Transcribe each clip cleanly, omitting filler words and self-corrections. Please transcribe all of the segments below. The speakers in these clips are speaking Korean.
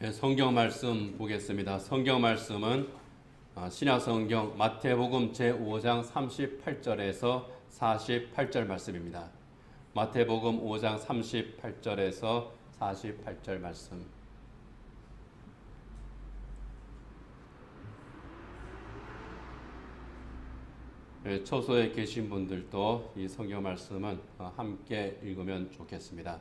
네, 성경 말씀 보겠습니다. 성경 말씀은 신약 성경 마태복음 제5장 38절에서 48절 말씀입니다. 마태복음 5장 38절에서 48절 말씀. 초소에 계신 분들도 이 성경 말씀은 함께 읽으면 좋겠습니다.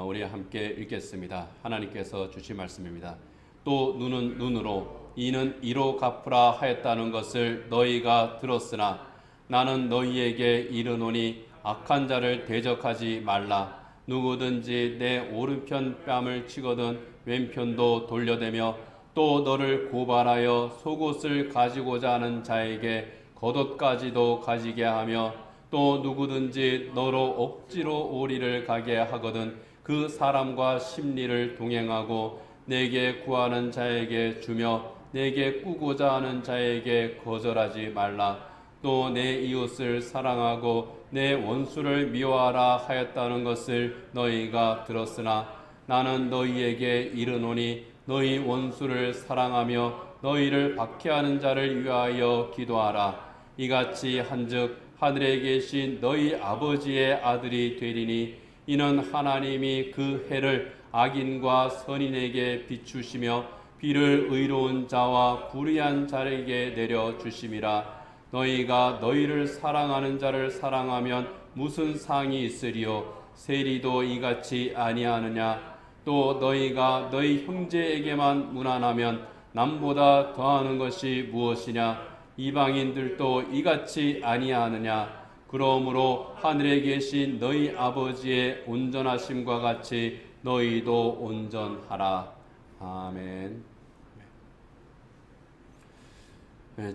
우리 함께 읽겠습니다. 하나님께서 주신 말씀입니다. 또 눈은 눈으로 이는 이로 갚으라 하였다는 것을 너희가 들었으나 나는 너희에게 이르노니 악한 자를 대적하지 말라. 누구든지 내 오른편 뺨을 치거든 왼편도 돌려대며 또 너를 고발하여 속옷을 가지고자 하는 자에게 겉옷까지도 가지게 하며 또 누구든지 너로 억지로 오리를 가게 하거든 그 사람과 심리를 동행하고 내게 구하는 자에게 주며 내게 꾸고자 하는 자에게 거절하지 말라. 또 내 이웃을 사랑하고 내 원수를 미워하라 하였다는 것을 너희가 들었으나 나는 너희에게 이르노니 너희 원수를 사랑하며 너희를 박해하는 자를 위하여 기도하라. 이같이 한즉 하늘에 계신 너희 아버지의 아들이 되리니 이는 하나님이 그 해를 악인과 선인에게 비추시며 비를 의로운 자와 불의한 자에게 내려 주심이라. 너희가 너희를 사랑하는 자를 사랑하면 무슨 상이 있으리요? 세리도 이같이 아니하느냐? 또 너희가 너희 형제에게만 무난하면 남보다 더하는 것이 무엇이냐? 이방인들도 이같이 아니하느냐? 그러므로 하늘에 계신 너희 아버지의 온전하심과 같이 너희도 온전하라. 아멘.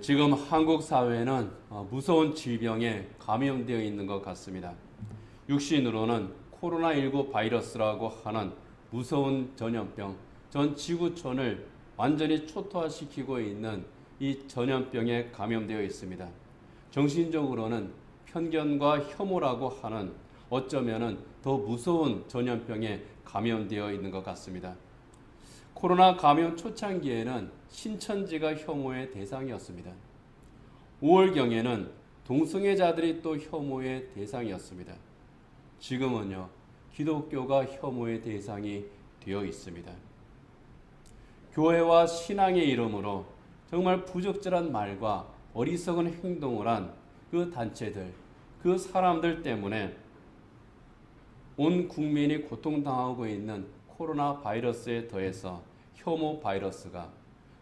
지금 한국 사회는 무서운 질병에 감염되어 있는 것 같습니다. 육신으로는 코로나19 바이러스라고 하는 무서운 전염병, 전 지구촌을 완전히 초토화시키고 있는 이 전염병에 감염되어 있습니다. 정신적으로는 편견과 혐오라고 하는 어쩌면은 더 무서운 전염병에 감염되어 있는 것 같습니다. 코로나 감염 초창기에는 신천지가 혐오의 대상이었습니다. 5월경에는 동성애자들이 또 혐오의 대상이었습니다. 지금은요, 기독교가 혐오의 대상이 되어 있습니다. 교회와 신앙의 이름으로 정말 부적절한 말과 어리석은 행동을 한 그 단체들, 그 사람들 때문에 온 국민이 고통당하고 있는 코로나 바이러스에 더해서 혐오 바이러스가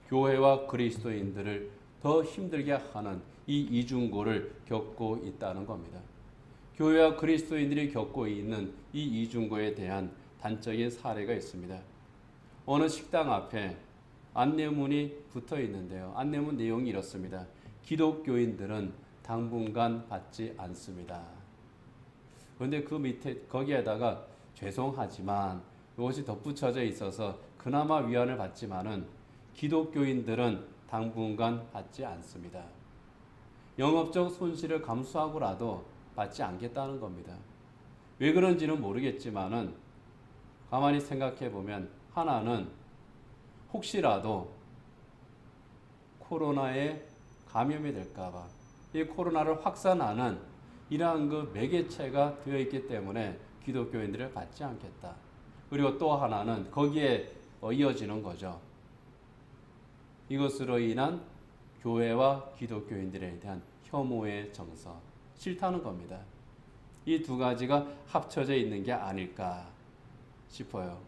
교회와 그리스도인들을 더 힘들게 하는 이 이중고를 겪고 있다는 겁니다. 교회와 그리스도인들이 겪고 있는 이 이중고에 대한 단적인 사례가 있습니다. 어느 식당 앞에 안내문이 붙어 있는데요. 안내문 내용이 이렇습니다. 기독교인들은 당분간 받지 않습니다. 그런데 그 밑에 거기에다가 죄송하지만 이것이 덧붙여져 있어서 그나마 위안을 받지만은 기독교인들은 당분간 받지 않습니다. 영업적 손실을 감수하고라도 받지 않겠다는 겁니다. 왜 그런지는 모르겠지만은 가만히 생각해 보면 하나는 혹시라도 코로나에 감염이 될까봐 이 코로나를 확산하는 이러한 그 매개체가 되어 있기 때문에 기독교인들을 받지 않겠다. 그리고 또 하나는 거기에 이어지는 거죠. 이것으로 인한 교회와 기독교인들에 대한 혐오의 정서, 싫다는 겁니다. 이 두 가지가 합쳐져 있는 게 아닐까 싶어요.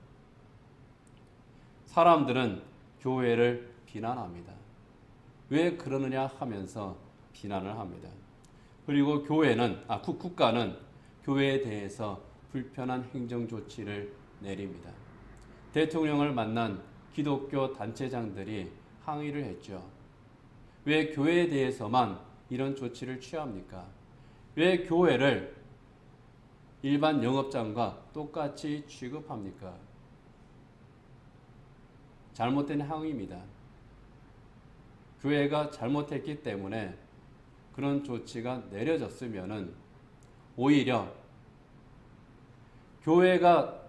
사람들은 교회를 비난합니다. 왜 그러느냐 하면서 비난을 합니다. 그리고 국가는 교회에 대해서 불편한 행정 조치를 내립니다. 대통령을 만난 기독교 단체장들이 항의를 했죠. 왜 교회에 대해서만 이런 조치를 취합니까? 왜 교회를 일반 영업장과 똑같이 취급합니까? 잘못된 항의입니다. 교회가 잘못했기 때문에 그런 조치가 내려졌으면은 오히려 교회가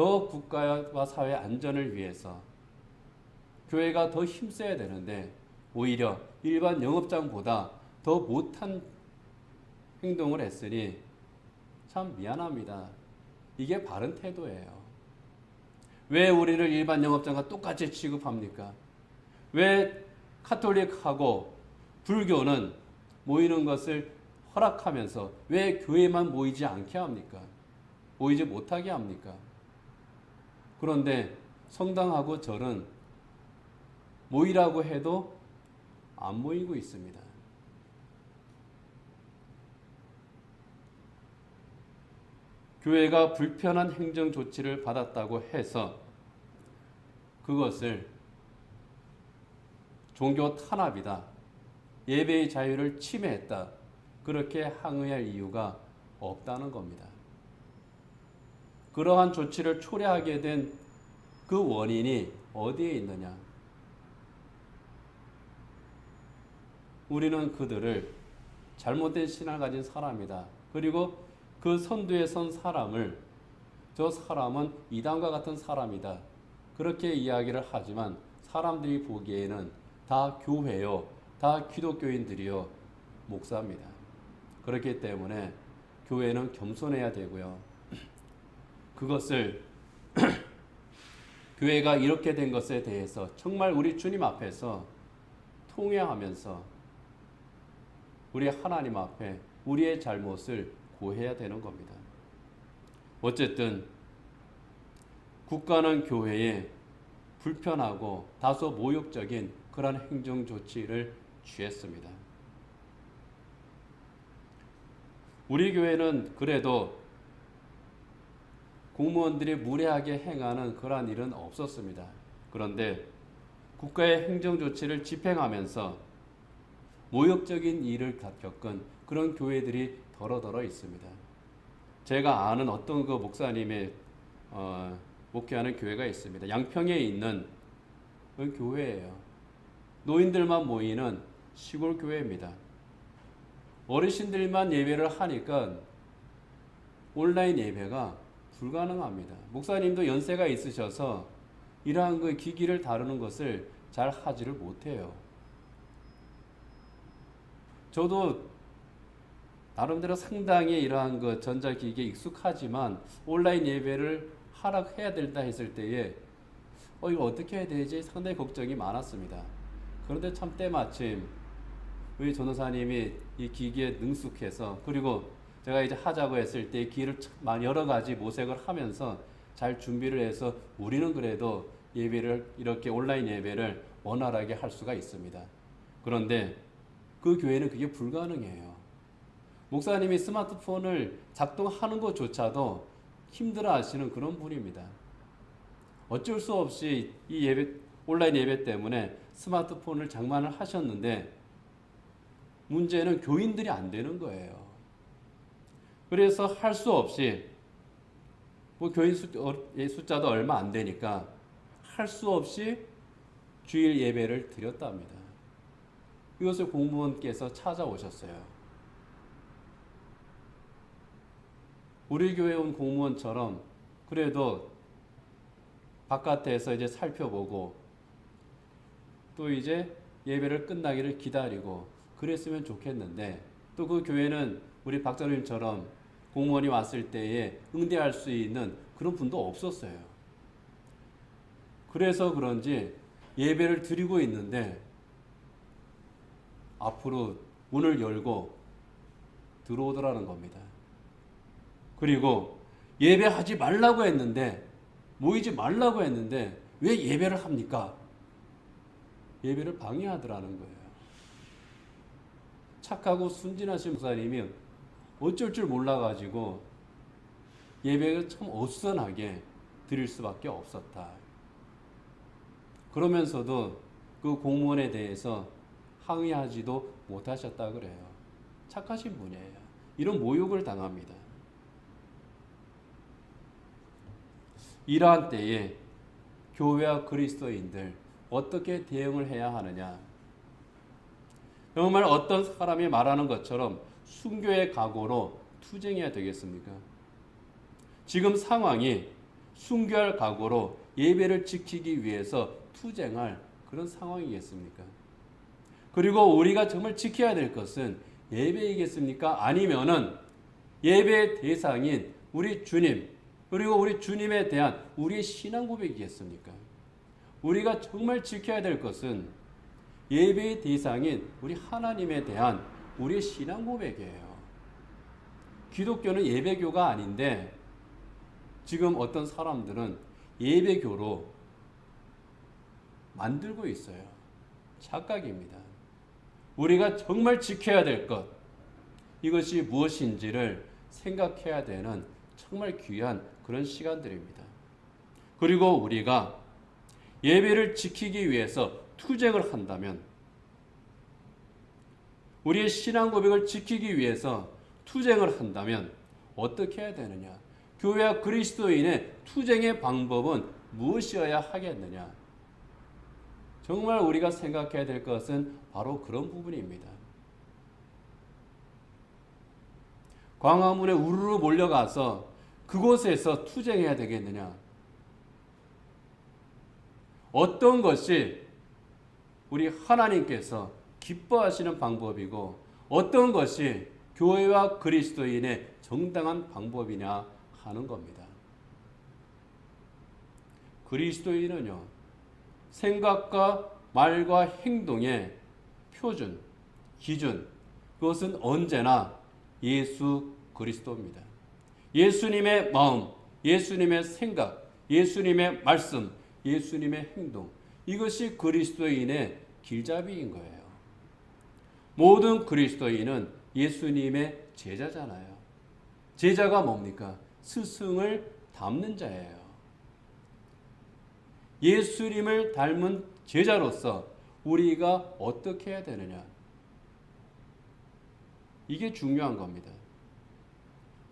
더 국가와 사회 안전을 위해서 교회가 더 힘써야 되는데 오히려 일반 영업장보다 더 못한 행동을 했으니 참 미안합니다. 이게 바른 태도예요. 왜 우리를 일반 영업장과 똑같이 취급합니까? 왜 카톨릭하고 불교는 모이는 것을 허락하면서 왜 교회만 모이지 않게 합니까? 모이지 못하게 합니까? 그런데 성당하고 절은 모이라고 해도 안 모이고 있습니다. 교회가 불편한 행정 조치를 받았다고 해서 그것을 종교 탄압이다, 예배의 자유를 침해했다, 그렇게 항의할 이유가 없다는 겁니다. 그러한 조치를 초래하게 된 그 원인이 어디에 있느냐? 우리는 그들을 잘못된 신앙을 가진 사람이다. 그리고 그 선두에 선 사람을 저 사람은 이단과 같은 사람이다. 그렇게 이야기를 하지만 사람들이 보기에는 다 교회요, 다 기독교인들이요, 목사입니다. 그렇기 때문에 교회는 겸손해야 되고요. 그것을 교회가 이렇게 된 것에 대해서 정말 우리 주님 앞에서 통회하면서 우리 하나님 앞에 우리의 잘못을 고해야 되는 겁니다. 어쨌든 국가는 교회에 불편하고 다소 모욕적인 그런 행정 조치를 취했습니다. 우리 교회는 그래도 공무원들이 무례하게 행하는 그러한 일은 없었습니다. 그런데 국가의 행정 조치를 집행하면서 모욕적인 일을 겪은 그런 교회들이 더러더러 있습니다. 제가 아는 어떤 그 목사님의 목회하는 교회가 있습니다. 양평에 있는 그 교회예요. 노인들만 모이는 시골 교회입니다. 어르신들만 예배를 하니까 온라인 예배가 불가능합니다. 목사님도 연세가 있으셔서 이러한 그 기기를 다루는 것을 잘 하지를 못해요. 저도 나름대로 상당히 이러한 그 전자기기에 익숙하지만 온라인 예배를 해야 된다 했을 때에 이거 어떻게 해야 되지? 상당히 걱정이 많았습니다. 그런데 참 때마침 우리 전도사님이 이 기기에 능숙해서, 그리고 제가 이제 하자고 했을 때 기를 여러 가지 모색을 하면서 잘 준비를 해서 우리는 그래도 예배를 이렇게 온라인 예배를 원활하게 할 수가 있습니다. 그런데 그 교회는 그게 불가능해요. 목사님이 스마트폰을 작동하는 것조차도 힘들어 하시는 그런 분입니다. 어쩔 수 없이 이 온라인 예배 때문에 스마트폰을 장만을 하셨는데 문제는 교인들이 안 되는 거예요. 그래서 할 수 없이 교인 숫자도 얼마 안 되니까 할 수 없이 주일 예배를 드렸답니다. 이것을 공무원께서 찾아오셨어요. 우리 교회에 온 공무원처럼 그래도 바깥에서 이제 살펴보고 또 이제 예배를 끝나기를 기다리고 그랬으면 좋겠는데, 또 그 교회는 우리 박사님처럼 공무원이 왔을 때에 응대할 수 있는 그런 분도 없었어요. 그래서 그런지 예배를 드리고 있는데 앞으로 문을 열고 들어오더라는 겁니다. 그리고 예배하지 말라고 했는데, 모이지 말라고 했는데 왜 예배를 합니까? 예배를 방해하더라는 거예요. 착하고 순진하신 목사님이 어쩔 줄 몰라가지고 예배를 참 어수선하게 드릴 수밖에 없었다. 그러면서도 그 공무원에 대해서 항의하지도 못하셨다 그래요. 착하신 분이에요. 이런 모욕을 당합니다. 이러한 때에 교회와 그리스도인들 어떻게 대응을 해야 하느냐? 정말 어떤 사람이 말하는 것처럼 순교의 각오로 투쟁해야 되겠습니까? 지금 상황이 순교할 각오로 예배를 지키기 위해서 투쟁할 그런 상황이겠습니까? 그리고 우리가 정말 지켜야 될 것은 예배이겠습니까? 아니면은 예배의 대상인 우리 주님, 그리고 우리 주님에 대한 우리의 신앙 고백이겠습니까? 우리가 정말 지켜야 될 것은 예배의 대상인 우리 하나님에 대한 우리의 신앙 고백이에요. 기독교는 예배교가 아닌데 지금 어떤 사람들은 예배교로 만들고 있어요. 착각입니다. 우리가 정말 지켜야 될 것, 이것이 무엇인지를 생각해야 되는 정말 귀한 그런 시간들입니다. 그리고 우리가 예배를 지키기 위해서 투쟁을 한다면, 우리의 신앙 고백을 지키기 위해서 투쟁을 한다면 어떻게 해야 되느냐? 교회와 그리스도인의 투쟁의 방법은 무엇이어야 하겠느냐? 정말 우리가 생각해야 될 것은 바로 그런 부분입니다. 광화문에 우르르 몰려가서 그곳에서 투쟁해야 되겠느냐? 어떤 것이 우리 하나님께서 기뻐하시는 방법이고 어떤 것이 교회와 그리스도인의 정당한 방법이냐 하는 겁니다. 그리스도인은요, 생각과 말과 행동의 표준, 기준, 그것은 언제나 예수 그리스도입니다. 예수님의 마음, 예수님의 생각, 예수님의 말씀, 예수님의 행동, 이것이 그리스도인의 길잡이인 거예요. 모든 그리스도인은 예수님의 제자잖아요. 제자가 뭡니까? 스승을 닮는 자예요. 예수님을 닮은 제자로서 우리가 어떻게 해야 되느냐? 이게 중요한 겁니다.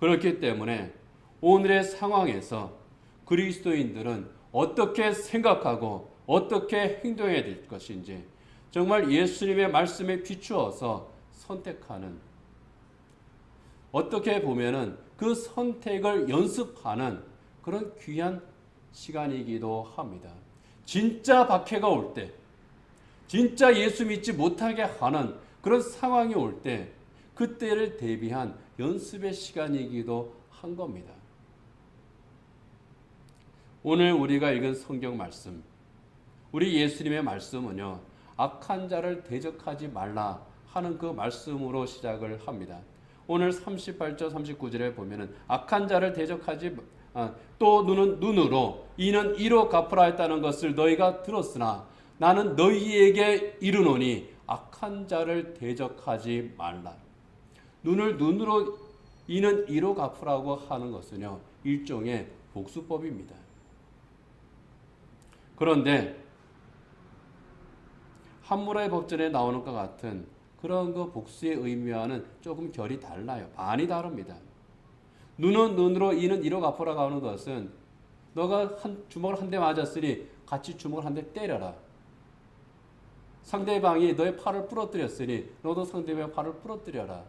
그렇기 때문에 오늘의 상황에서 그리스도인들은 어떻게 생각하고 어떻게 행동해야 될 것인지 정말 예수님의 말씀에 비추어서 선택하는, 어떻게 보면은 그 선택을 연습하는 그런 귀한 시간이기도 합니다. 진짜 박해가 올 때, 진짜 예수 믿지 못하게 하는 그런 상황이 올 때, 그때를 대비한 연습의 시간이기도 한 겁니다. 오늘 우리가 읽은 성경 말씀, 우리 예수님의 말씀은요, 악한 자를 대적하지 말라 하는 그 말씀으로 시작을 합니다. 오늘 38절 39절에 보면은 악한 자를 대적하지 또 눈은 눈으로 이는 이로 갚으라 했다는 것을 너희가 들었으나 나는 너희에게 이르노니 악한 자를 대적하지 말라. 눈을 눈으로 이는 이로 갚으라고 하는 것은요, 일종의 복수법입니다. 그런데 함무라비 법전에 나오는 것 같은 그런 그 복수의 의미와는 조금 결이 달라요. 많이 다릅니다. 눈은 눈으로 이는 이로 갚으라고 하는 것은 너가 주먹을 한 대 맞았으니 같이 주먹을 한 대 때려라. 상대방이 너의 팔을 부러뜨렸으니 너도 상대방의 팔을 부러뜨려라.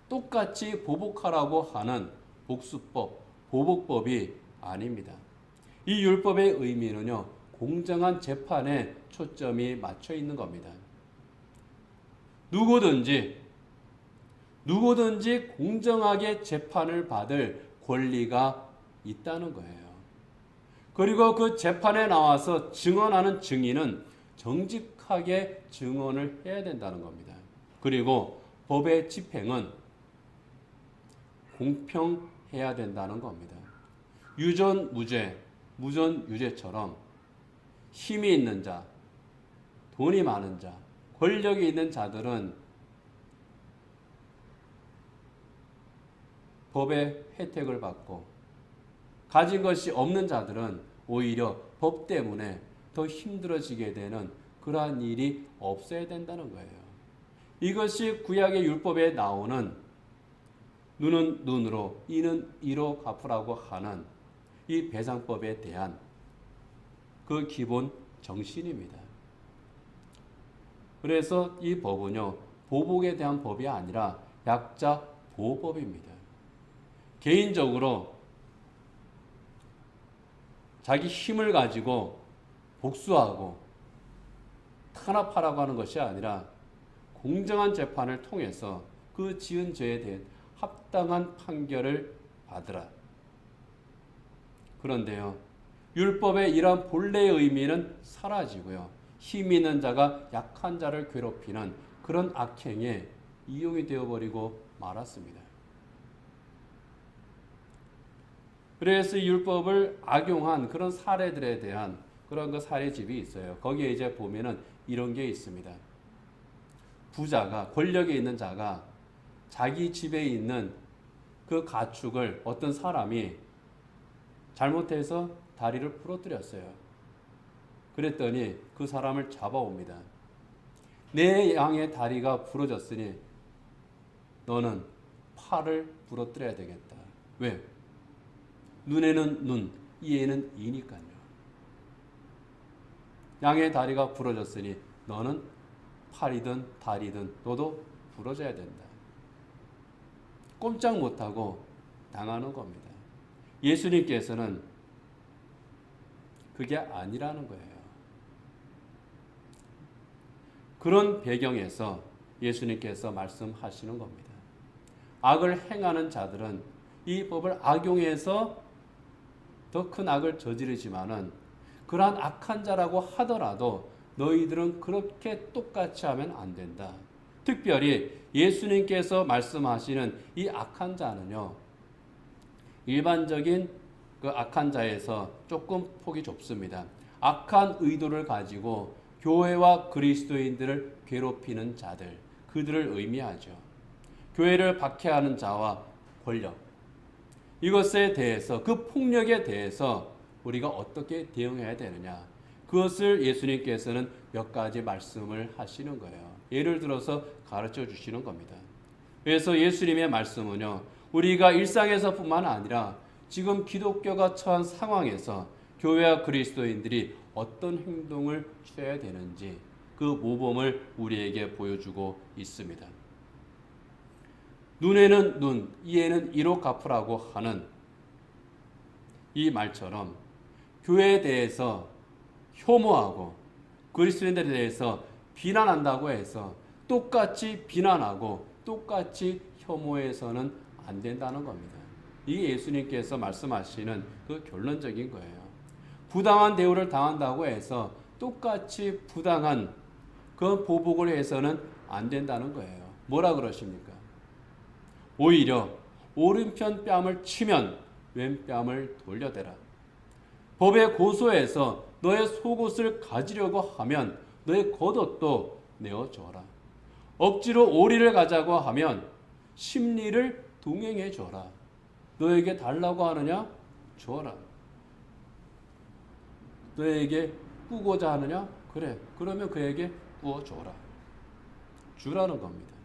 똑같이 보복하라고 하는 복수법, 보복법이 아닙니다. 이 율법의 의미는요, 공정한 재판에 초점이 맞춰 있는 겁니다. 누구든지 공정하게 재판을 받을 권리가 있다는 거예요. 그리고 그 재판에 나와서 증언하는 증인은 정직하게 증언을 해야 된다는 겁니다. 그리고 법의 집행은 공평해야 된다는 겁니다. 유전 무죄, 무전 유죄처럼 힘이 있는 자, 돈이 많은 자, 권력이 있는 자들은 법의 혜택을 받고 가진 것이 없는 자들은 오히려 법 때문에 더 힘들어지게 되는 그러한 일이 없어야 된다는 거예요. 이것이 구약의 율법에 나오는 눈은 눈으로 이는 이로 갚으라고 하는 이 배상법에 대한 그 기본 정신입니다. 그래서 이 법은요, 보복에 대한 법이 아니라 약자 보호법입니다. 개인적으로 자기 힘을 가지고 복수하고 탄압하라고 하는 것이 아니라 공정한 재판을 통해서 그 지은 죄에 대해 합당한 판결을 받으라. 그런데요, 율법의 이러한 본래의 의미는 사라지고요, 힘 있는 자가 약한 자를 괴롭히는 그런 악행에 이용이 되어버리고 말았습니다. 그래서 율법을 악용한 그런 사례들에 대한 그런 그 사례집이 있어요. 거기에 이제 보면은 이런 게 있습니다. 부자가, 권력에 있는 자가 자기 집에 있는 그 가축을 어떤 사람이 잘못해서 다리를 부러뜨렸어요. 그랬더니 그 사람을 잡아옵니다. 내 양의 다리가 부러졌으니 너는 팔을 부러뜨려야 되겠다. 왜? 눈에는 눈, 이에는 이니까요. 양의 다리가 부러졌으니 너는 팔이든 다리든 너도 부러져야 된다. 꼼짝 못하고 당하는 겁니다. 예수님께서는 그게 아니라는 거예요. 그런 배경에서 예수님께서 말씀하시는 겁니다. 악을 행하는 자들은 이 법을 악용해서 더 큰 악을 저지르지만은 그러한 악한 자라고 하더라도 너희들은 그렇게 똑같이 하면 안 된다. 특별히 예수님께서 말씀하시는 이 악한 자는요, 일반적인 그 악한 자에서 조금 폭이 좁습니다. 악한 의도를 가지고 교회와 그리스도인들을 괴롭히는 자들, 그들을 의미하죠. 교회를 박해하는 자와 권력, 이것에 대해서, 그 폭력에 대해서 우리가 어떻게 대응해야 되느냐, 그것을 예수님께서는 몇 가지 말씀을 하시는 거예요. 예를 들어서 가르쳐 주시는 겁니다. 그래서 예수님의 말씀은요, 우리가 일상에서뿐만 아니라 지금 기독교가 처한 상황에서 교회와 그리스도인들이 어떤 행동을 취해야 되는지 그 모범을 우리에게 보여주고 있습니다. 눈에는 눈, 이에는 이로 갚으라고 하는 이 말처럼 교회에 대해서 혐오하고 그리스도인들에 대해서 비난한다고 해서 똑같이 비난하고 똑같이 혐오해서는 안 된다는 겁니다. 이게 예수님께서 말씀하시는 그 결론적인 거예요. 부당한 대우를 당한다고 해서 똑같이 부당한 그 보복을 해서는 안 된다는 거예요. 뭐라 그러십니까? 오히려 오른편 뺨을 치면 왼뺨을 돌려대라. 법에 고소해서 너의 속옷을 가지려고 하면 너의 겉옷도 내어줘라. 억지로 오리를 가자고 하면 십리를 동행해 줘라. 너에게 달라고 하느냐? 줘라. 너에게 꾸고자 하느냐? 그래. 그러면 그에게 꾸어줘라. 주라는 겁니다.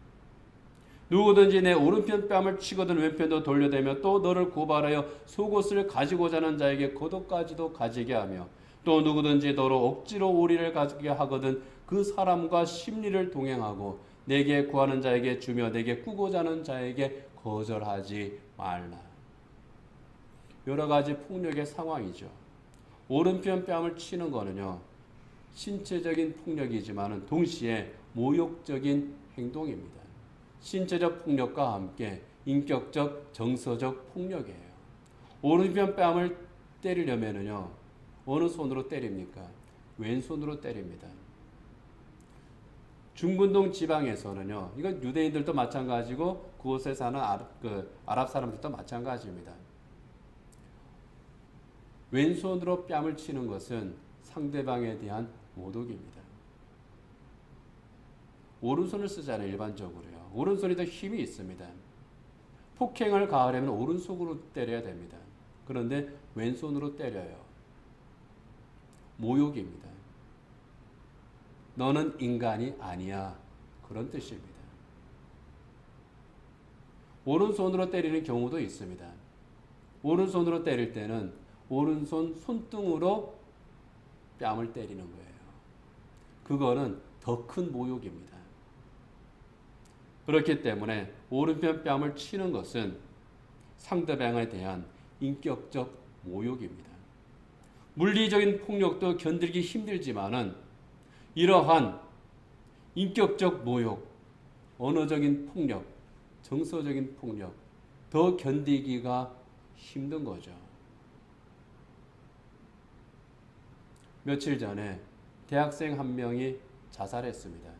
누구든지 내 오른편 뺨을 치거든 왼편도 돌려대며 또 너를 고발하여 속옷을 가지고자 하는 자에게 겉옷까지도 가지게 하며 또 누구든지 너로 억지로 오리를 가지게 하거든 그 사람과 십리를 동행하고 내게 구하는 자에게 주며 내게 꾸고자 하는 자에게 거절하지 말라. 여러 가지 폭력의 상황이죠. 오른편 뺨을 치는 거는요, 신체적인 폭력이지만 동시에 모욕적인 행동입니다. 신체적 폭력과 함께 인격적, 정서적 폭력이에요. 오른편 뺨을 때리려면요, 어느 손으로 때립니까? 왼손으로 때립니다. 중근동 지방에서는요, 이건 유대인들도 마찬가지고 그곳에 사는 아랍 사람들도 마찬가지입니다. 왼손으로 뺨을 치는 것은 상대방에 대한 모독입니다. 오른손을 쓰잖아요, 일반적으로요. 오른손이 더 힘이 있습니다. 폭행을 가하려면 오른손으로 때려야 됩니다. 그런데 왼손으로 때려요. 모욕입니다. 너는 인간이 아니야. 그런 뜻입니다. 오른손으로 때리는 경우도 있습니다. 오른손으로 때릴 때는 오른손 손등으로 뺨을 때리는 거예요. 그거는 더 큰 모욕입니다. 그렇기 때문에 오른편 뺨을 치는 것은 상대방에 대한 인격적 모욕입니다. 물리적인 폭력도 견디기 힘들지만은 이러한 인격적 모욕, 언어적인 폭력, 정서적인 폭력 더 견디기가 힘든 거죠. 며칠 전에 대학생 한 명이 자살했습니다.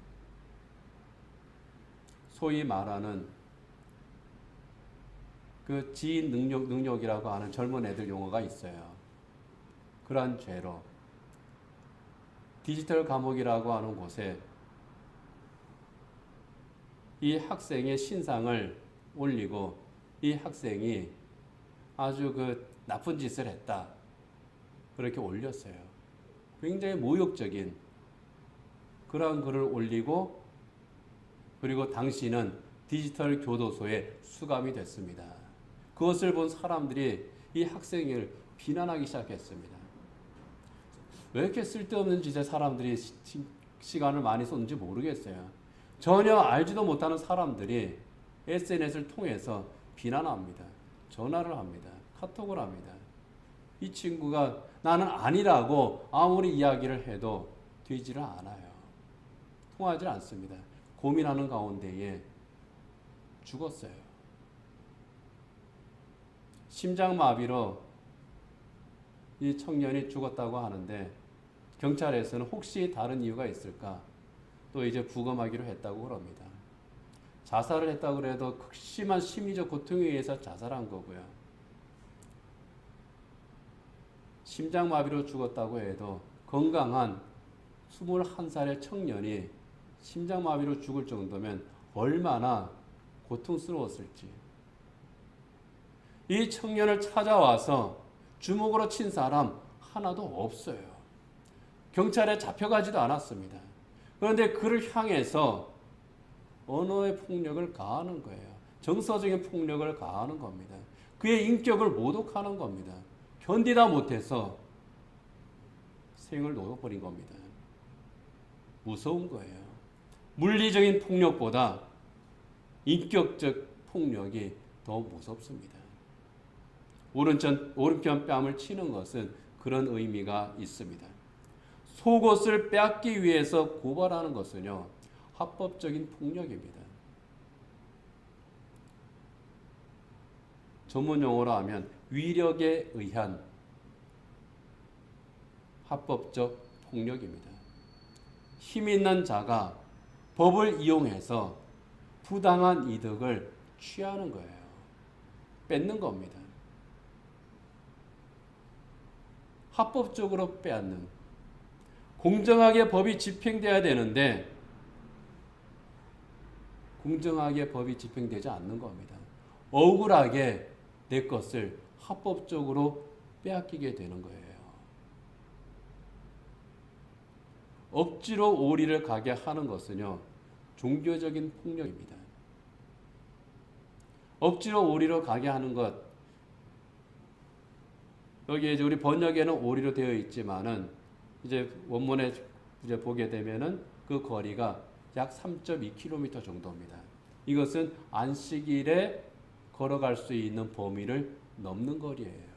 소위 말하는 그 지인 능력이라고 하는 젊은 애들 용어가 있어요. 그러한 죄로 디지털 감옥이라고 하는 곳에 이 학생의 신상을 올리고 이 학생이 아주 그 나쁜 짓을 했다. 그렇게 올렸어요. 굉장히 모욕적인 그러한 글을 올리고 그리고 당시는 디지털 교도소에 수감이 됐습니다. 그것을 본 사람들이 이 학생을 비난하기 시작했습니다. 왜 이렇게 쓸데없는 짓에 사람들이 시간을 많이 쏟는지 모르겠어요. 전혀 알지도 못하는 사람들이 SNS를 통해서 비난합니다. 전화를 합니다. 카톡을 합니다. 이 친구가 나는 아니라고 아무리 이야기를 해도 되지를 않아요. 통하지 않습니다. 고민하는 가운데에 죽었어요. 심장마비로 이 청년이 죽었다고 하는데 경찰에서는 혹시 다른 이유가 있을까? 또 이제 부검하기로 했다고 그럽니다. 자살을 했다고 그래도 극심한 심리적 고통에 의해서 자살한 거고요. 심장마비로 죽었다고 해도 건강한 21살의 청년이 심장마비로 죽을 정도면 얼마나 고통스러웠을지. 이 청년을 찾아와서 주먹으로 친 사람 하나도 없어요. 경찰에 잡혀가지도 않았습니다. 그런데 그를 향해서 언어의 폭력을 가하는 거예요. 정서적인 폭력을 가하는 겁니다. 그의 인격을 모독하는 겁니다. 견디다 못해서 생을 놓아버린 겁니다. 무서운 거예요. 물리적인 폭력보다 인격적 폭력이 더 무섭습니다. 오른편 뺨을 치는 것은 그런 의미가 있습니다. 속옷을 빼앗기 위해서 고발하는 것은요, 합법적인 폭력입니다. 전문 용어로 하면 위력에 의한 합법적 폭력입니다. 힘 있는 자가 법을 이용해서 부당한 이득을 취하는 거예요. 뺏는 겁니다. 합법적으로 빼앗는, 공정하게 법이 집행돼야 되는데 공정하게 법이 집행되지 않는 겁니다. 억울하게 내 것을 합법적으로 빼앗기게 되는 거예요. 억지로 오리를 가게 하는 것은요, 종교적인 폭력입니다. 억지로 오리로 가게 하는 것, 여기 이제 우리 번역에는 오리로 되어 있지만은 이제 원문에 이제 보게 되면은 그 거리가 약 3.2km 정도입니다. 이것은 안식일에 걸어갈 수 있는 범위를 넘는 거리예요.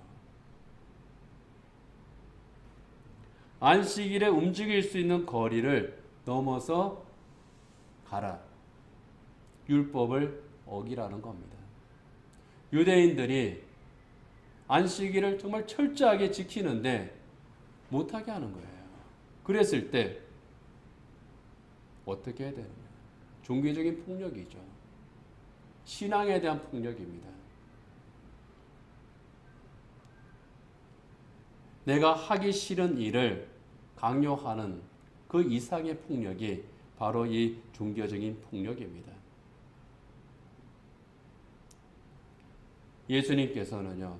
안식일에 움직일 수 있는 거리를 넘어서 가라. 율법을 어기라는 겁니다. 유대인들이 안식일을 정말 철저하게 지키는데 못하게 하는 거예요. 그랬을 때 어떻게 해야 되느냐? 종교적인 폭력이죠. 신앙에 대한 폭력입니다. 내가 하기 싫은 일을 강요하는 그 이상의 폭력이 바로 이 종교적인 폭력입니다. 예수님께서는요,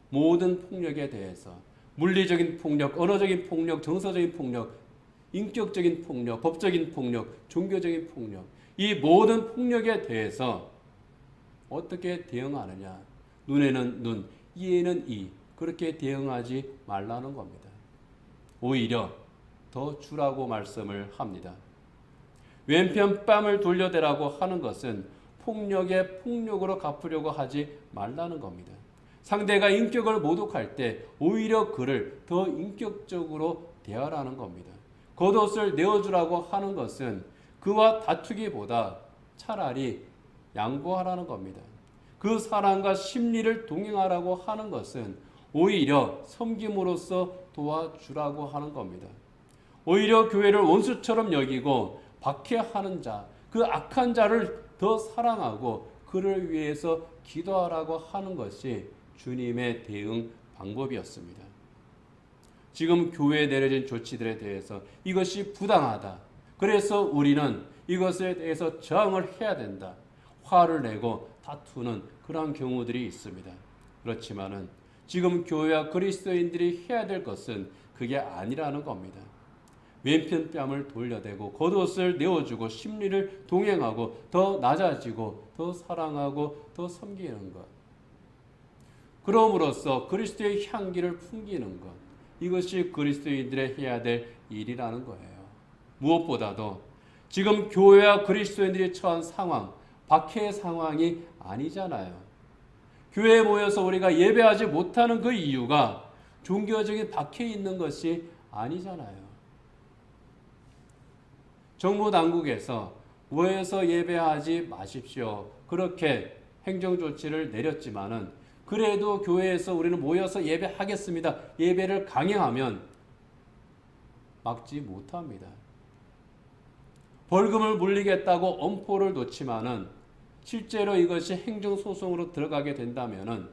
모든 폭력에 대해서 물리적인 폭력, 언어적인 폭력, 정서적인 폭력, 인격적인 폭력, 법적인 폭력, 종교적인 폭력, 이 모든 폭력에 대해서 어떻게 대응하느냐? 눈에는 눈, 이에는 이, 그렇게 대응하지 말라는 겁니다. 오히려 더 주라고 말씀을 합니다. 왼편 뺨을 돌려대라고 하는 것은 폭력에 폭력으로 갚으려고 하지 말라는 겁니다. 상대가 인격을 모독할 때 오히려 그를 더 인격적으로 대하라는 겁니다. 겉옷을 내어주라고 하는 것은 그와 다투기보다 차라리 양보하라는 겁니다. 그 사랑과 심리를 동행하라고 하는 것은 오히려 섬김으로써 도와주라고 하는 겁니다. 오히려 교회를 원수처럼 여기고 박해하는 자, 그 악한 자를 더 사랑하고 그를 위해서 기도하라고 하는 것이 주님의 대응 방법이었습니다. 지금 교회에 내려진 조치들에 대해서 이것이 부당하다. 그래서 우리는 이것에 대해서 저항을 해야 된다. 화를 내고 다투는 그러한 경우들이 있습니다. 그렇지만은 지금 교회와 그리스도인들이 해야 될 것은 그게 아니라는 겁니다. 왼편 뺨을 돌려대고 겉옷을 내어주고 심리를 동행하고 더 낮아지고 더 사랑하고 더 섬기는 것. 그럼으로써 그리스도의 향기를 풍기는 것. 이것이 그리스도인들의 해야 될 일이라는 거예요. 무엇보다도 지금 교회와 그리스도인들이 처한 상황, 박해의 상황이 아니잖아요. 교회에 모여서 우리가 예배하지 못하는 그 이유가 종교적인 박해에 있는 것이 아니잖아요. 정부 당국에서 모여서 예배하지 마십시오. 그렇게 행정조치를 내렸지만은 그래도 교회에서 우리는 모여서 예배하겠습니다. 예배를 강행하면 막지 못합니다. 벌금을 물리겠다고 엄포를 놓지만은 실제로 이것이 행정소송으로 들어가게 된다면은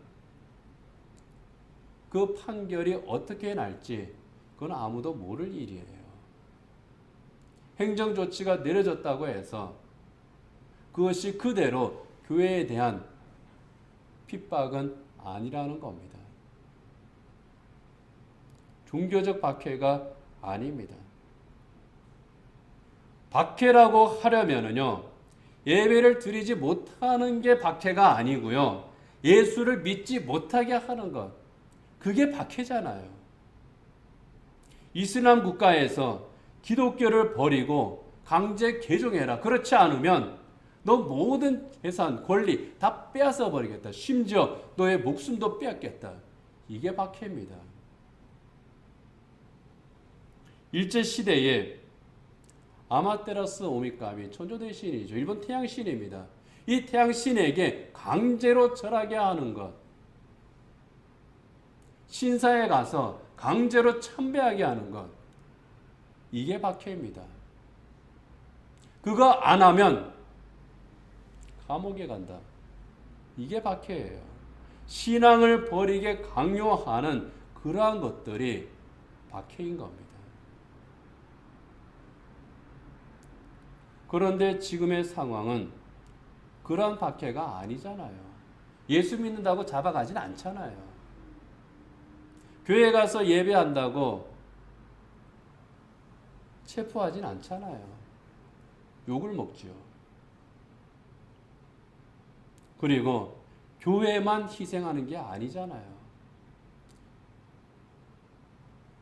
그 판결이 어떻게 날지 그건 아무도 모를 일이에요. 행정조치가 내려졌다고 해서 그것이 그대로 교회에 대한 핍박은 아니라는 겁니다. 종교적 박해가 아닙니다. 박해라고 하려면은요, 예배를 드리지 못하는 게 박해가 아니고요, 예수를 믿지 못하게 하는 것, 그게 박해잖아요. 이슬람 국가에서 기독교를 버리고 강제 개종해라. 그렇지 않으면 너 모든 재산, 권리 다 빼앗아 버리겠다. 심지어 너의 목숨도 빼앗겠다. 이게 박해입니다. 일제시대에 아마테라스 오미카미 천조대 신이죠. 일본 태양 신입니다. 이 태양 신에게 강제로 절하게 하는 것. 신사에 가서 강제로 참배하게 하는 것. 이게 박해입니다. 그거 안 하면 감옥에 간다. 이게 박해예요. 신앙을 버리게 강요하는 그러한 것들이 박해인 겁니다. 그런데 지금의 상황은 그러한 박해가 아니잖아요. 예수 믿는다고 잡아가진 않잖아요. 교회 가서 예배한다고 체포하진 않잖아요. 욕을 먹지요. 그리고 교회만 희생하는 게 아니잖아요.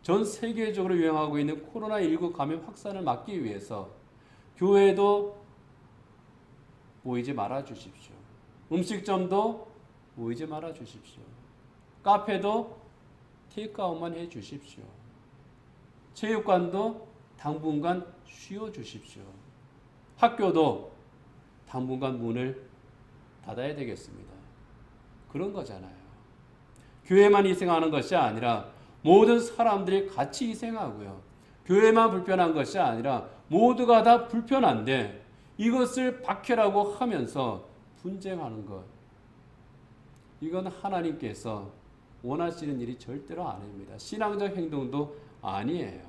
전 세계적으로 유행하고 있는 코로나19 감염 확산을 막기 위해서 교회도 모이지 말아 주십시오. 음식점도 모이지 말아 주십시오. 카페도 테이크아웃만 해 주십시오. 체육관도 당분간 쉬어 주십시오. 학교도 당분간 문을 닫아야 되겠습니다. 그런 거잖아요. 교회만 희생하는 것이 아니라 모든 사람들이 같이 희생하고요. 교회만 불편한 것이 아니라 모두가 다 불편한데 이것을 박해라고 하면서 분쟁하는 것. 이건 하나님께서 원하시는 일이 절대로 아닙니다. 신앙적 행동도 아니에요.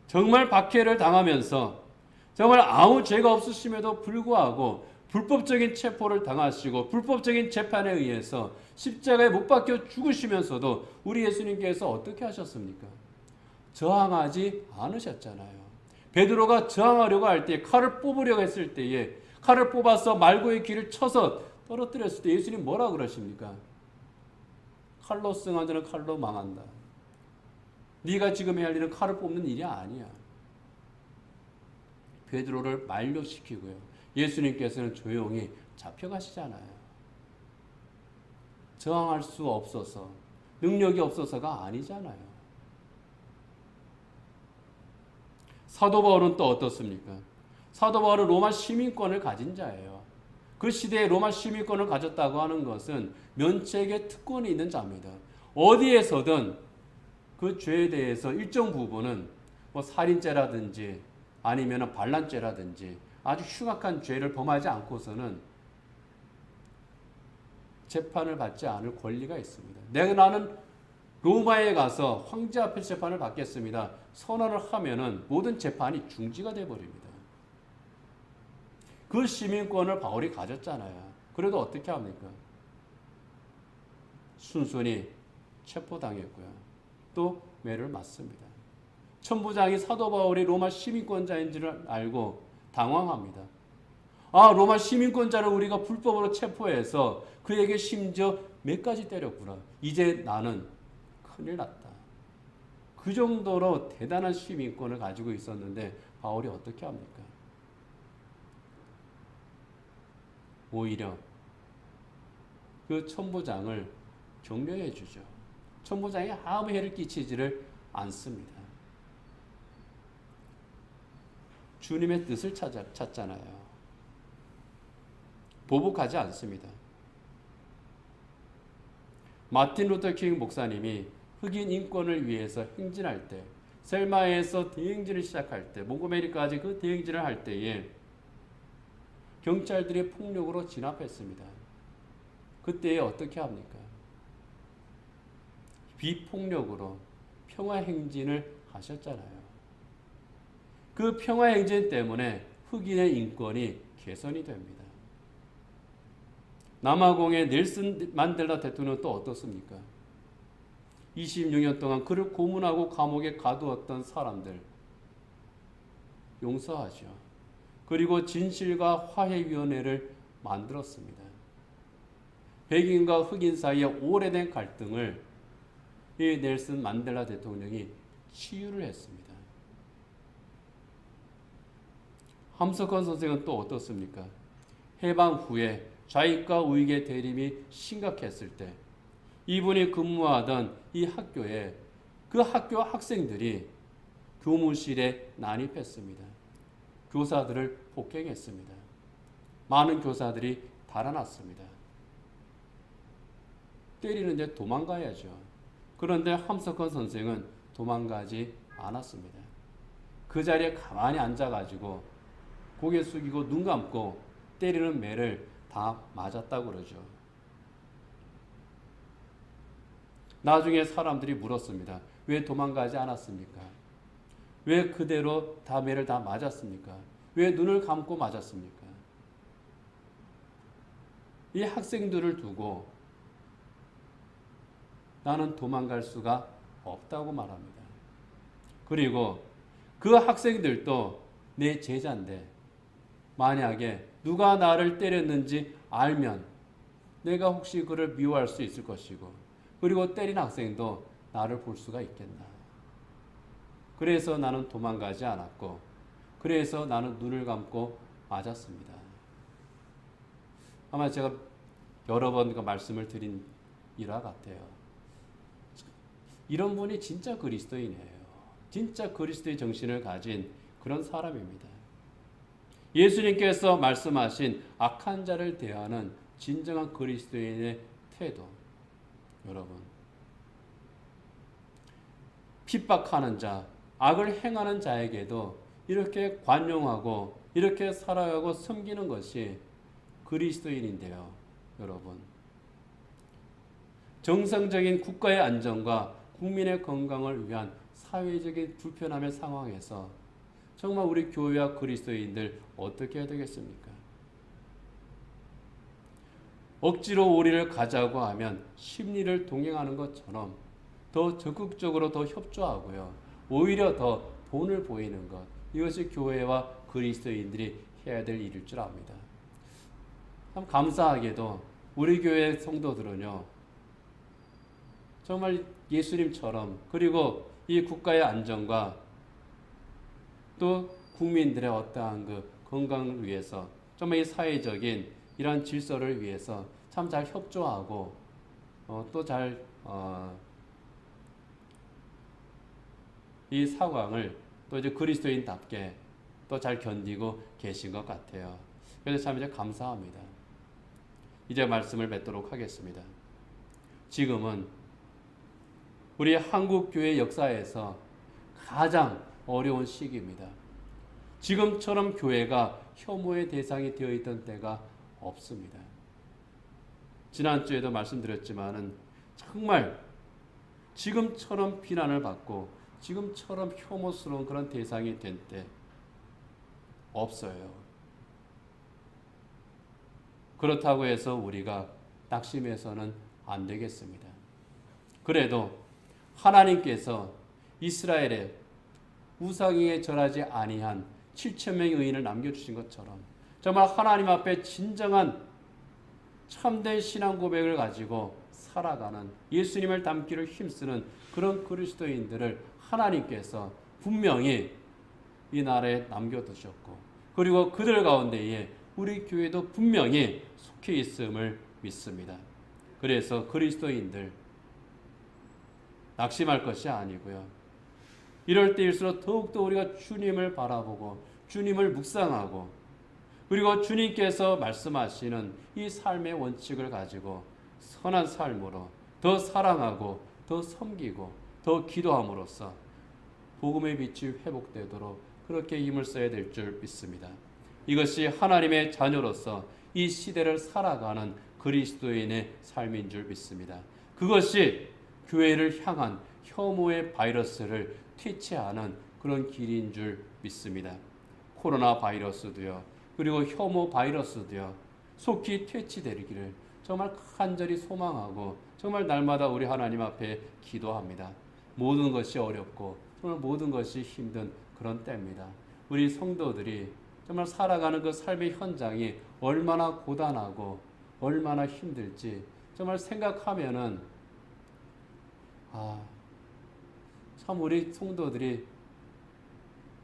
정말 박해를 당하면서 정말 아무 죄가 없으심에도 불구하고 불법적인 체포를 당하시고 불법적인 재판에 의해서 십자가에 못 박혀 죽으시면서도 우리 예수님께서 어떻게 하셨습니까? 저항하지 않으셨잖아요. 베드로가 저항하려고 할 때 칼을 뽑으려고 했을 때에 칼을 뽑아서 말고의 귀를 쳐서 떨어뜨렸을 때 예수님 뭐라 그러십니까? 칼로 승한 자는 칼로 망한다. 네가 지금 해야 할 일은 칼을 뽑는 일이 아니야. 베드로를 만류시키고요. 예수님께서는 조용히 잡혀가시잖아요. 저항할 수 없어서, 능력이 없어서가 아니잖아요. 사도 바울은 또 어떻습니까? 사도 바울은 로마 시민권을 가진 자예요. 그 시대에 로마 시민권을 가졌다고 하는 것은 면책의 특권이 있는 자입니다. 어디에서든 그 죄에 대해서 일정 부분은 뭐 살인죄라든지 아니면 반란죄라든지 아주 흉악한 죄를 범하지 않고서는 재판을 받지 않을 권리가 있습니다. 나는 로마에 가서 황제 앞에 재판을 받겠습니다. 선언을 하면은 모든 재판이 중지가 되어버립니다. 그 시민권을 바울이 가졌잖아요. 그래도 어떻게 합니까? 순순히 체포당했고요. 또 매를 맞습니다. 천부장이 사도 바울이 로마 시민권자인지를 알고 당황합니다. 아, 로마 시민권자를 우리가 불법으로 체포해서 그에게 심지어 매까지 때렸구나. 이제 나는 큰일 났다. 그 정도로 대단한 시민권을 가지고 있었는데 바울이 어떻게 합니까? 오히려 그 천부장을 격려해 주죠. 천부장이 아무 해를 끼치지를 않습니다. 주님의 뜻을 찾잖아요. 보복하지 않습니다. 마틴 루터 킹 목사님이 흑인 인권을 위해서 행진할 때, 셀마에서 대행진을 시작할 때, 몽고메리까지 그 대행진을 할 때에 경찰들이 폭력으로 진압했습니다. 그때에 어떻게 합니까? 비폭력으로 평화행진을 하셨잖아요. 그 평화행진 때문에 흑인의 인권이 개선이 됩니다. 남아공의 넬슨 만델라 대통령은 또 어떻습니까? 26년 동안 그를 고문하고 감옥에 가두었던 사람들 용서하죠. 그리고 진실과 화해위원회를 만들었습니다. 백인과 흑인 사이의 오래된 갈등을 이 넬슨 만델라 대통령이 치유를 했습니다. 함석헌 선생은 또 어떻습니까? 해방 후에 좌익과 우익의 대립이 심각했을 때 이분이 근무하던 이 학교에 그 학교 학생들이 교무실에 난입했습니다. 교사들을 폭행했습니다. 많은 교사들이 달아났습니다. 때리는데 도망가야죠. 그런데 함석헌 선생은 도망가지 않았습니다. 그 자리에 가만히 앉아가지고 고개 숙이고 눈 감고 때리는 매를 다 맞았다고 그러죠. 나중에 사람들이 물었습니다. 왜 도망가지 않았습니까? 왜 그대로 다 매를 다 맞았습니까? 왜 눈을 감고 맞았습니까? 이 학생들을 두고 나는 도망갈 수가 없다고 말합니다. 그리고 그 학생들도 내 제자인데 만약에 누가 나를 때렸는지 알면 내가 혹시 그를 미워할 수 있을 것이고 그리고 때린 학생도 나를 볼 수가 있겠나. 그래서 나는 도망가지 않았고 그래서 나는 눈을 감고 맞았습니다. 아마 제가 여러 번 그 말씀을 드린 일화 같아요. 이런 분이 진짜 그리스도인이에요. 진짜 그리스도의 정신을 가진 그런 사람입니다. 예수님께서 말씀하신 악한 자를 대하는 진정한 그리스도인의 태도. 여러분, 핍박하는 자, 악을 행하는 자에게도 이렇게 관용하고 이렇게 살아가고 섬기는 것이 그리스도인인데요. 여러분, 정상적인 국가의 안정과 국민의 건강을 위한 사회적인 불편함의 상황에서 정말 우리 교회와 그리스도인들 어떻게 해야 되겠습니까? 억지로 우리를 가자고 하면 심리를 동행하는 것처럼 더 적극적으로 더 협조하고요. 오히려 더 본을 보이는 것. 이것이 교회와 그리스도인들이 해야 될 일일 줄 압니다. 참 감사하게도 우리 교회 성도들은요. 정말 예수님처럼 그리고 이 국가의 안정과 또 국민들의 어떠한 그 건강을 위해서 정말 이 사회적인 이러한 질서를 위해서 참 잘 협조하고 또 잘 이 상황을 또 이제 그리스도인답게 또 잘 견디고 계신 것 같아요. 그래서 참 이제 감사합니다. 이제 말씀을 맺도록 하겠습니다. 지금은 우리 한국 교회 역사에서 가장 어려운 시기입니다. 지금처럼 교회가 혐오의 대상이 되어 있던 때가 없습니다. 지난주에도 말씀드렸지만은 정말 지금처럼 비난을 받고 지금처럼 혐오스러운 그런 대상이 된 때 없어요. 그렇다고 해서 우리가 낙심해서는 안 되겠습니다. 그래도 하나님께서 이스라엘에 우상에 절하지 아니한 7,000명의 의인을 남겨주신 것처럼 정말 하나님 앞에 진정한 참된 신앙 고백을 가지고 살아가는 예수님을 닮기를 힘쓰는 그런 그리스도인들을 하나님께서 분명히 이 나라에 남겨두셨고 그리고 그들 가운데에 우리 교회도 분명히 속해 있음을 믿습니다. 그래서 그리스도인들 낙심할 것이 아니고요. 이럴 때일수록 더욱더 우리가 주님을 바라보고 주님을 묵상하고 그리고 주님께서 말씀하시는 이 삶의 원칙을 가지고 선한 삶으로 더 사랑하고 더 섬기고 더 기도함으로써 복음의 빛이 회복되도록 그렇게 힘을 써야 될 줄 믿습니다. 이것이 하나님의 자녀로서 이 시대를 살아가는 그리스도인의 삶인 줄 믿습니다. 그것이 교회를 향한 혐오의 바이러스를 퇴치하는 그런 길인 줄 믿습니다. 코로나 바이러스도요. 그리고 혐오 바이러스도요. 속히 퇴치되기를 정말 간절히 소망하고 정말 날마다 우리 하나님 앞에 기도합니다. 모든 것이 어렵고 정말 모든 것이 힘든 그런 때입니다. 우리 성도들이 정말 살아가는 그 삶의 현장이 얼마나 고단하고 얼마나 힘들지 정말 생각하면은 참 우리 성도들이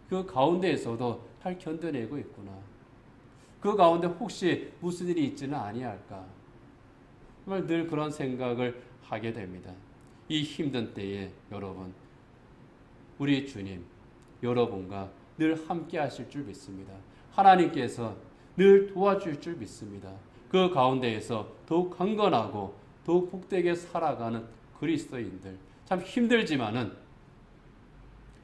그 가운데에서도 잘 견뎌내고 있구나. 그 가운데 혹시 무슨 일이 있지는 아니할까. 정말 늘 그런 생각을 하게 됩니다. 이 힘든 때에 여러분, 우리 주님, 여러분과 늘 함께 하실 줄 믿습니다. 하나님께서 늘 도와줄 줄 믿습니다. 그 가운데에서 더욱 강건하고 더욱 복되게 살아가는 그리스도인들, 참 힘들지만은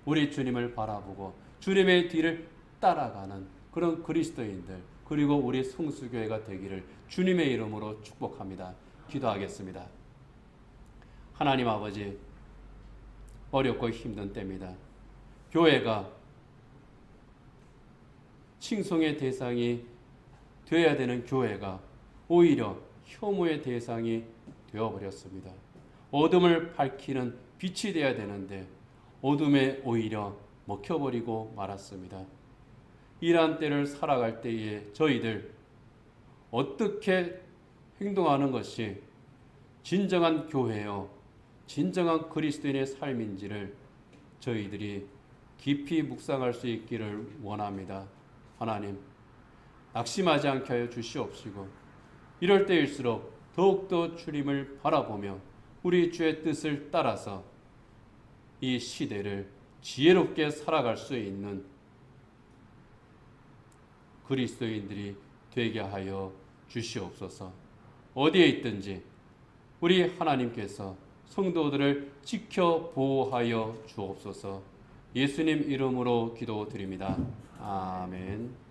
우리 주님을 바라보고 주님의 뒤를 따라가는 그런 그리스도인들, 그리고 우리 성수교회가 되기를 주님의 이름으로 축복합니다. 기도하겠습니다. 하나님 아버지, 어렵고 힘든 때입니다. 교회가 칭송의 대상이 되어야 되는 교회가 오히려 혐오의 대상이 되어버렸습니다. 어둠을 밝히는 빛이 되어야 되는데 어둠에 오히려 먹혀버리고 말았습니다. 이러한 때를 살아갈 때에 저희들 어떻게 행동하는 것이 진정한 교회요, 진정한 그리스도인의 삶인지를 저희들이 깊이 묵상할 수 있기를 원합니다. 하나님, 낙심하지 않게 하여 주시옵시고 이럴 때일수록 더욱더 주님을 바라보며 우리 주의 뜻을 따라서 이 시대를 지혜롭게 살아갈 수 있는 그리스도인들이 되게 하여 주시옵소서. 어디에 있든지 우리 하나님께서 성도들을 지켜 보호하여 주옵소서. 예수님 이름으로 기도드립니다. 아멘.